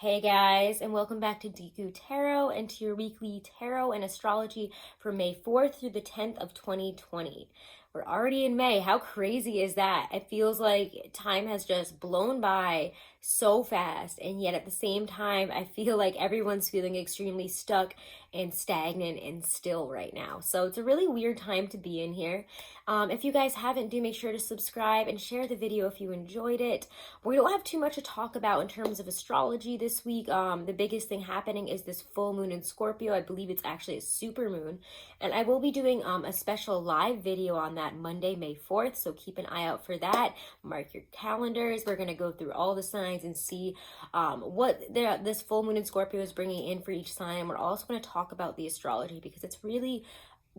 Hey guys, and welcome back to Deku Tarot and to your weekly tarot and astrology for May 4th through the 10th of 2020. We're already in May. How crazy is that? It feels like time has just blown by so fast, and yet at the same time, I feel like everyone's feeling extremely stuck and stagnant and still right now. So it's a really weird time to be in here. If you guys haven't, do make sure to subscribe and share the video if you enjoyed it. We don't have too much to talk about in terms of astrology this week. The biggest thing happening is this full moon in Scorpio. I believe it's actually a super moon. And I will be doing a special live video on that Monday, May 4th. So keep an eye out for that. Mark your calendars. We're going to go through all the signs and see what this full moon in Scorpio is bringing in for each sign. And we're also going to talk about the astrology because it's really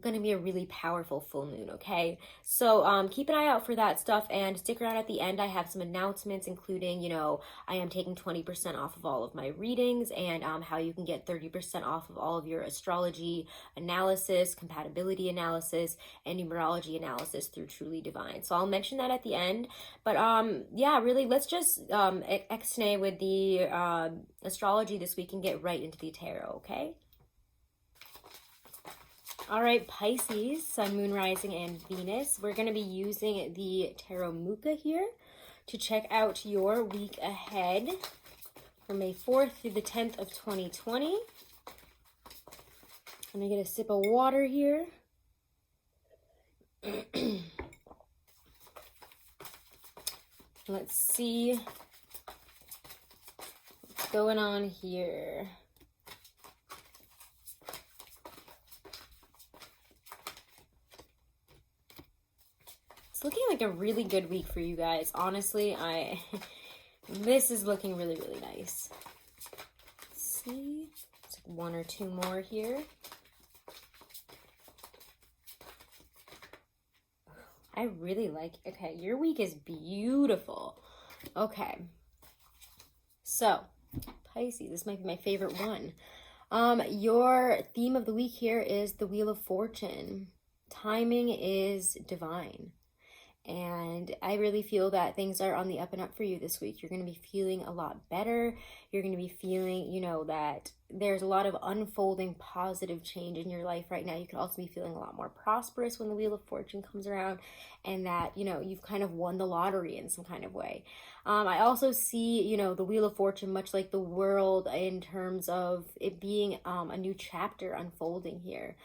going to be a really powerful full moon. Okay, so keep an eye out for that stuff and stick around at the end. I have some announcements, including, I am taking 20% off of all of my readings, and how you can get 30% off of all of your astrology analysis, compatibility analysis, and numerology analysis through Truly Divine. So I'll mention that at the end. But yeah, really, let's just ex-nay with the astrology this week and get right into the tarot. Okay. All right, Pisces, Sun, Moon, Rising, and Venus. We're going to be using the Tarot Muka here to check out your week ahead from May 4th through the 10th of 2020. I'm going to get a sip of water here. Let's see what's going on here. It's looking like a really good week for you guys. Honestly, this is looking really, really nice. Let's see. Let's take one or two more here. I really like, okay, your week is beautiful. Okay. So, Pisces, this might be my favorite one. Your theme of the week here is the Wheel of Fortune. Timing is divine. And I really feel that things are on the up and up for you this week. You're going to be feeling a lot better. You're going to be feeling, that there's a lot of unfolding positive change in your life right now. You could also be feeling a lot more prosperous when the Wheel of Fortune comes around, and that, you've kind of won the lottery in some kind of way. I also see, the Wheel of Fortune much like the world in terms of it being a new chapter unfolding here.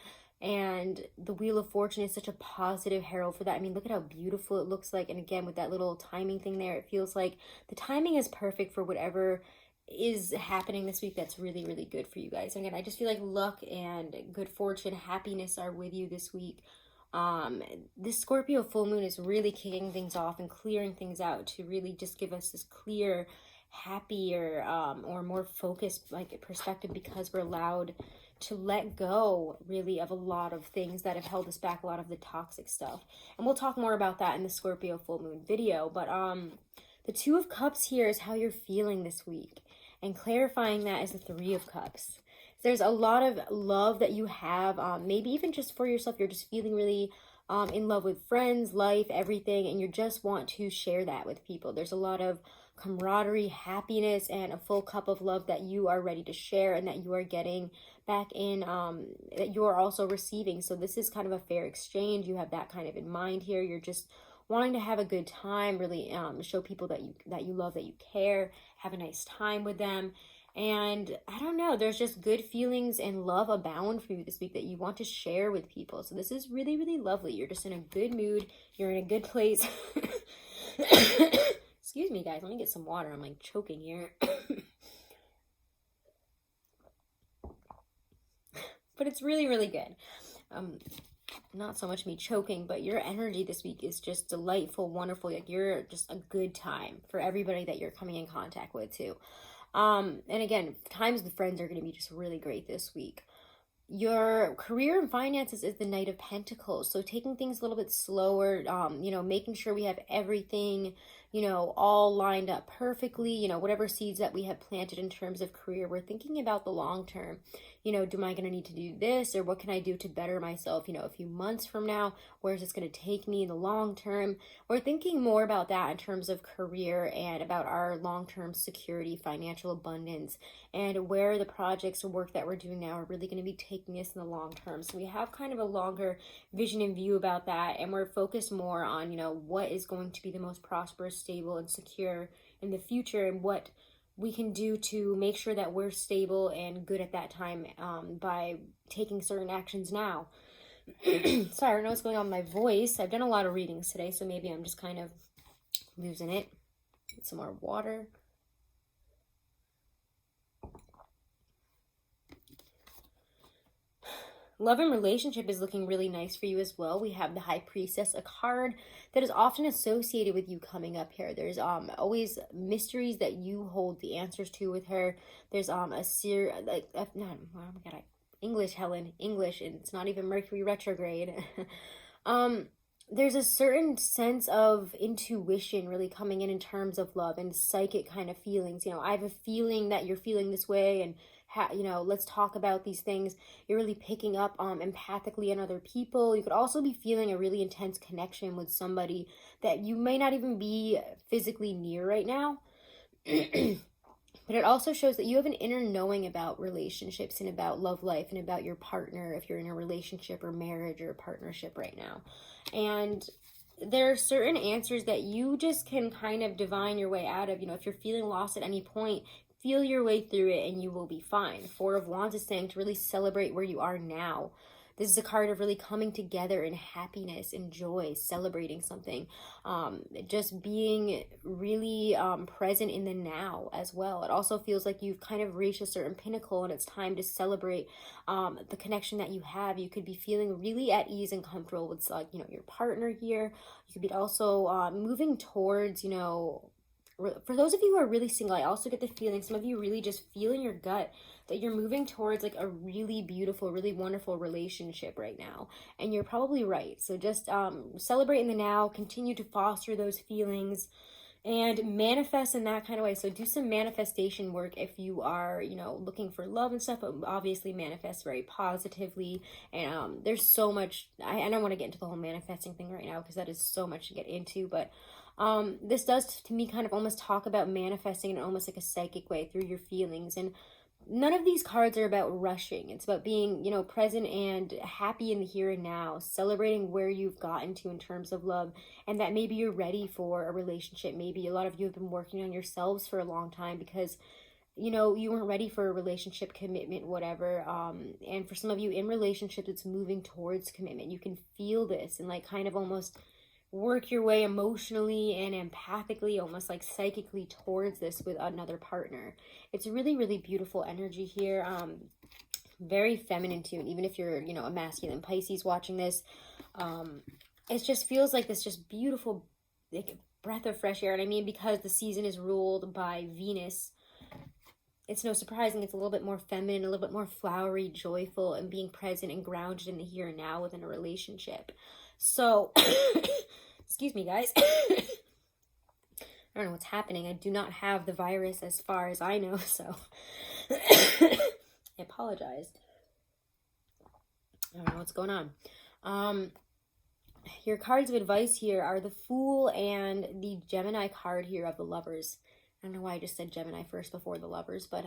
And the Wheel of Fortune is such a positive herald for that. I mean, look at how beautiful it looks like. And again, with that little timing thing there, it feels like the timing is perfect for whatever is happening this week that's really, really good for you guys. And again, I just feel like luck and good fortune, happiness are with you this week. This Scorpio full moon is really kicking things off and clearing things out to really just give us this clear, happier, or more focused perspective, because we're allowed to let go really of a lot of things that have held us back, a lot of the toxic stuff. And we'll talk more about that in the Scorpio full moon video. But the Two of Cups here is how you're feeling this week, and clarifying that is the Three of Cups. There's a lot of love that you have, maybe even just for yourself. You're just feeling really in love with friends, life, everything, and you just want to share that with people. There's a lot of camaraderie, happiness, and a full cup of love that you are ready to share, and that you are getting back in, that you are also receiving. So this is kind of a fair exchange. You have that kind of in mind here. You're just wanting to have a good time, really show people that you love, that you care, have a nice time with them. And I don't know, there's just good feelings and love abound for you this week that you want to share with people. So this is really, really lovely. You're just in a good mood. You're in a good place. Excuse me, guys. Let me get some water. I'm like choking here. But it's really, really good. Not so much me choking, but your energy this week is just delightful, wonderful. Like, you're just a good time for everybody that you're coming in contact with too. And again, times with friends are going to be just really great this week. Your career and finances is the Knight of Pentacles. So taking things a little bit slower, making sure we have everything you know, all lined up perfectly. You know, whatever seeds that we have planted in terms of career, we're thinking about the long term. You know, am I going to need to do this, or what can I do to better myself, you know, a few months from now? Where is this going to take me in the long term? We're thinking more about that in terms of career and about our long-term security, financial abundance, and where the projects or work that we're doing now are really going to be taking us in the long term. So we have kind of a longer vision and view about that, and we're focused more on, you know, what is going to be the most prosperous, stable, and secure in the future, and what we can do to make sure that we're stable and good at that time by taking certain actions now. Sorry, I don't know what's going on with my voice. I've done a lot of readings today, so maybe I'm just kind of losing it. Get some more water. Love and relationship is looking really nice for you as well. We have the High Priestess, a card that is often associated with you coming up here. There's always mysteries that you hold the answers to with her. There's oh my god, English, Helen, English, and it's not even Mercury retrograde. There's a certain sense of intuition really coming in terms of love and psychic kind of feelings. You know, I have a feeling that you're feeling this way, and you know, let's talk about these things. You're really picking up empathically on other people. You could also be feeling a really intense connection with somebody that you may not even be physically near right now. But it also shows that you have an inner knowing about relationships and about love life and about your partner, if you're in a relationship or marriage or a partnership right now. And there are certain answers that you just can kind of divine your way out of. You know, if you're feeling lost at any point, feel your way through it and you will be fine. Four of Wands is saying to really celebrate where you are now. This is a card of really coming together in happiness and joy, celebrating something, just being really present in the now as well. It also feels like you've kind of reached a certain pinnacle and it's time to celebrate the connection that you have. You could be feeling really at ease and comfortable with, like, you know, your partner here. You could be also moving towards, you know, for those of you who are really single, I also get the feeling, some of you really just feel in your gut that you're moving towards like a really beautiful, really wonderful relationship right now. And you're probably right. So just celebrate in the now, continue to foster those feelings and manifest in that kind of way. So do some manifestation work if you are, you know, looking for love and stuff, but obviously manifest very positively. And there's so much, I don't want to get into the whole manifesting thing right now because that is so much to get into, but this does to me kind of almost talk about manifesting in almost like a psychic way through your feelings. And none of these cards are about rushing. It's about being, you know, present and happy in the here and now, celebrating where you've gotten to in terms of love, and that maybe you're ready for a relationship. Maybe a lot of you have been working on yourselves for a long time because, you know, you weren't ready for a relationship, commitment, whatever. And for some of you in relationships, it's moving towards commitment. You can feel this and like kind of almost work your way emotionally and empathically, almost like psychically towards this with another partner. It's really, really beautiful energy here. Very feminine too. And even if you're, you know, a masculine Pisces watching this, it just feels like this just beautiful like breath of fresh air. And I mean, because the season is ruled by Venus, it's no surprising it's a little bit more feminine, a little bit more flowery, joyful, and being present and grounded in the here and now within a relationship. So, excuse me, guys. I don't know what's happening. I do not have the virus as far as I know, so I apologize. I don't know what's going on. Your cards of advice here are the Fool and the Gemini card here of the Lovers. I don't know why I just said Gemini first before the Lovers, but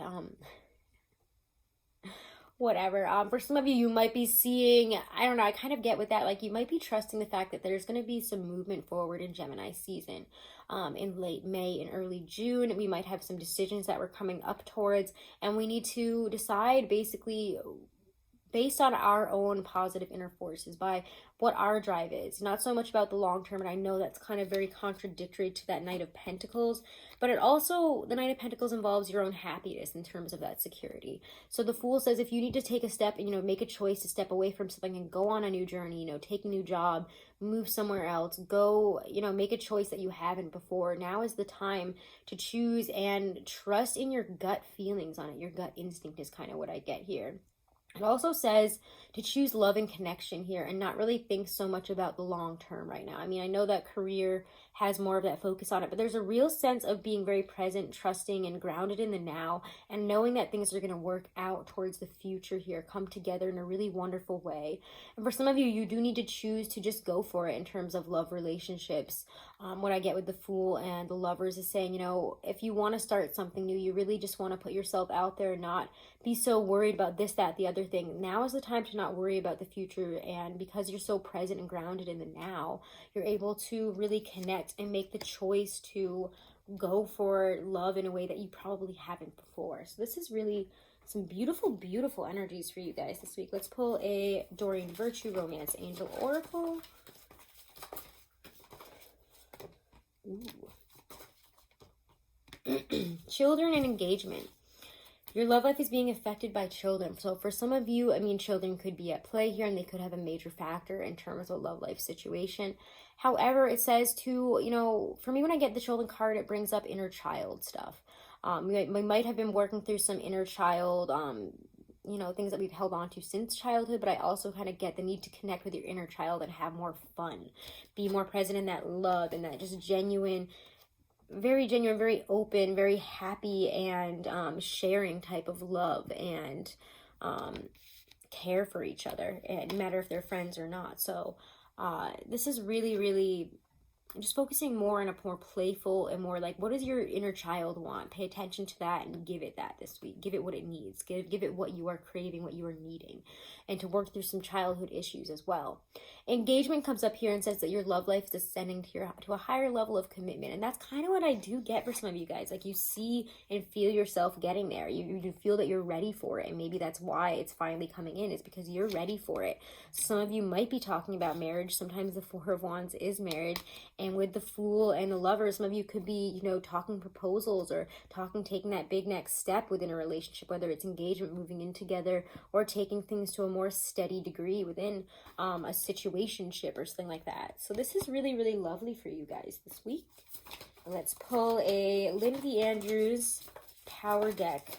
whatever. For some of you, you might be seeing, I don't know, I kind of get with that, like you might be trusting the fact that there's going to be some movement forward in Gemini season. In late May and early June, we might have some decisions that we're coming up towards, and we need to decide basically based on our own positive inner forces, by what our drive is, not so much about the long term. And I know that's kind of very contradictory to that Knight of Pentacles, but it also, the Knight of Pentacles involves your own happiness in terms of that security. So the Fool says if you need to take a step and, you know, make a choice to step away from something and go on a new journey, you know, take a new job, move somewhere else, go, you know, make a choice that you haven't before, now is the time to choose and trust in your gut feelings on it. Your gut instinct is kind of what I get here. It also says to choose love and connection here and not really think so much about the long term right now. I mean, I know that career has more of that focus on it, but there's a real sense of being very present, trusting, and grounded in the now, and knowing that things are going to work out towards the future here, come together in a really wonderful way. And for some of you, you do need to choose to just go for it in terms of love relationships. What I get with the Fool and the Lovers is saying, you know, if you want to start something new, you really just want to put yourself out there and not be so worried about this, that, the other thing. Now is the time to not worry about the future, and because you're so present and grounded in the now, you're able to really connect and make the choice to go for love in a way that you probably haven't before. So this is really some beautiful, beautiful energies for you guys this week. Let's pull a Doreen Virtue Romance Angel Oracle. Ooh. Children and engagement. Your love life is being affected by children. So for some of you, I mean, children could be at play here and they could have a major factor in terms of a love life situation. However, it says to, you know, for me, when I get the children card, it brings up inner child stuff. We might have been working through some inner child, you know, things that we've held on to since childhood, but I also kind of get the need to connect with your inner child and have more fun, be more present in that love and that just genuine, very open, very happy, and sharing type of love and care for each other, and no matter if they're friends or not. So this is really just focusing more on a more playful and more like, what does your inner child want? Pay attention to that and give it that this week. Give it what it needs. Give it what you are craving, what you are needing, and to work through some childhood issues as well. Engagement comes up here and says that your love life is ascending to a higher level of commitment, and that's kind of what I do get for some of you guys. Like, you see and feel yourself getting there. You feel that you're ready for it, and maybe that's why it's finally coming in, is because you're ready for it. Some of you might be talking about marriage. Sometimes the Four of Wands is marriage. And with the Fool and the Lover, some of you could be, you know, talking proposals or taking that big next step within a relationship, whether it's engagement, moving in together, or taking things to a more steady degree within a situationship or something like that. So this is really lovely for you guys this week. Let's pull a Lindsay Andrews Power Deck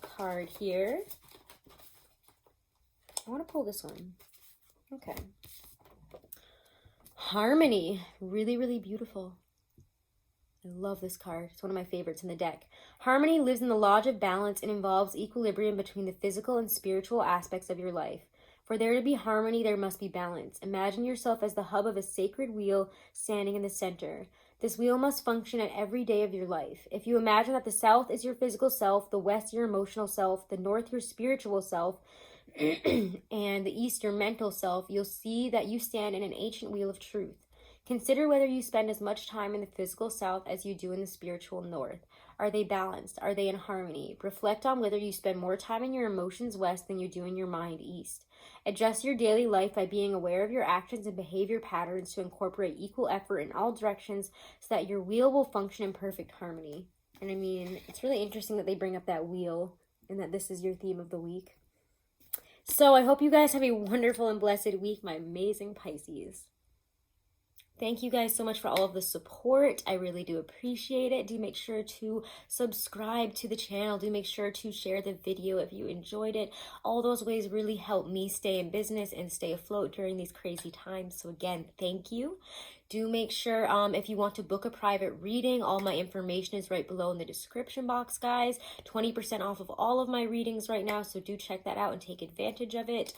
card here. I want to pull this one. Okay. Harmony. Really beautiful. I love this card. It's one of my favorites in the deck. Harmony lives in the Lodge of Balance and involves equilibrium between the physical and spiritual aspects of your life. For there to be harmony, there must be balance. Imagine yourself as the hub of a sacred wheel standing in the center. This wheel must function at every day of your life. If you imagine that the south is your physical self, the west your emotional self, the north your spiritual self, and the east your mental self, you'll see that you stand in an ancient wheel of truth. Consider whether you spend as much time in the physical south as you do in the spiritual north. Are they balanced? Are they in harmony? Reflect on whether you spend more time in your emotions west than you do in your mind east. Adjust your daily life by being aware of your actions and behavior patterns to incorporate equal effort in all directions so that your wheel will function in perfect harmony. And I mean, it's really interesting that they bring up that wheel and that this is your theme of the week. So I hope you guys have a wonderful and blessed week, my amazing Pisces. Thank you guys so much for all of the support. I really do appreciate it. Do make sure to subscribe to the channel. Do make sure to share the video if you enjoyed it. All those ways really help me stay in business and stay afloat during these crazy times. So again, thank you. Do make sure, if you want to book a private reading, all my information is right below in the description box, guys. 20% off of all of my readings right now, so do check that out and take advantage of it.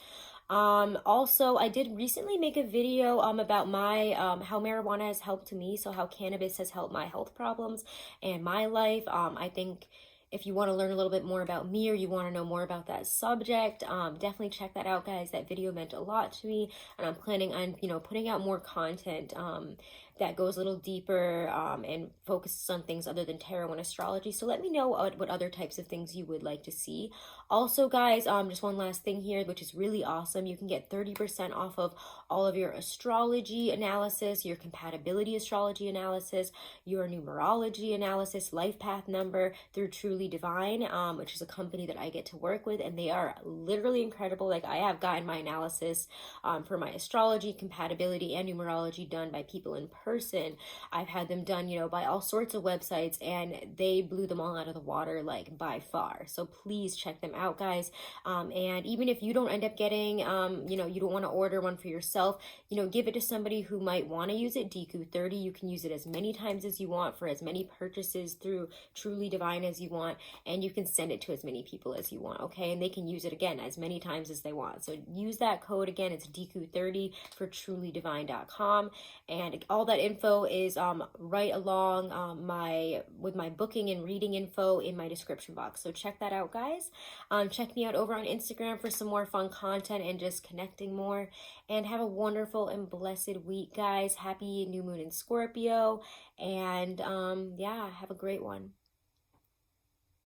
Also, I did recently make a video about my how marijuana has helped me, so how cannabis has helped my health problems and my life. I think if you want to learn a little bit more about me, or you want to know more about that subject, definitely check that out, guys. That video meant a lot to me, and I'm planning on, you know, putting out more content that goes a little deeper and focuses on things other than tarot and astrology. So let me know what other types of things you would like to see. Also, guys, just one last thing here, which is really awesome. You can get 30% off of all of your astrology analysis, your compatibility astrology analysis, your numerology analysis, life path number through Truly Divine, which is a company that I get to work with, and they are literally incredible. Like, I have gotten my analysis for my astrology, compatibility, and numerology done by people in person. person. I've had them done, you know, by all sorts of websites, and they blew them all out of the water, like, by far. So please check them out, guys. And even if you don't end up getting, you know, you don't want to order one for yourself, you know, give it to somebody who might want to use it. Deku 30, you can use it as many times as you want for as many purchases through Truly Divine as you want, and you can send it to as many people as you want, okay? And they can use it again as many times as they want. So use that code again. It's Deku30 for trulydivine.com, and all that info is right along with my booking and reading info in my description box. So check that out, guys. Check me out over on Instagram for some more fun content and just connecting more. And have a wonderful and blessed week, guys. Happy new moon in Scorpio, and yeah, have a great one.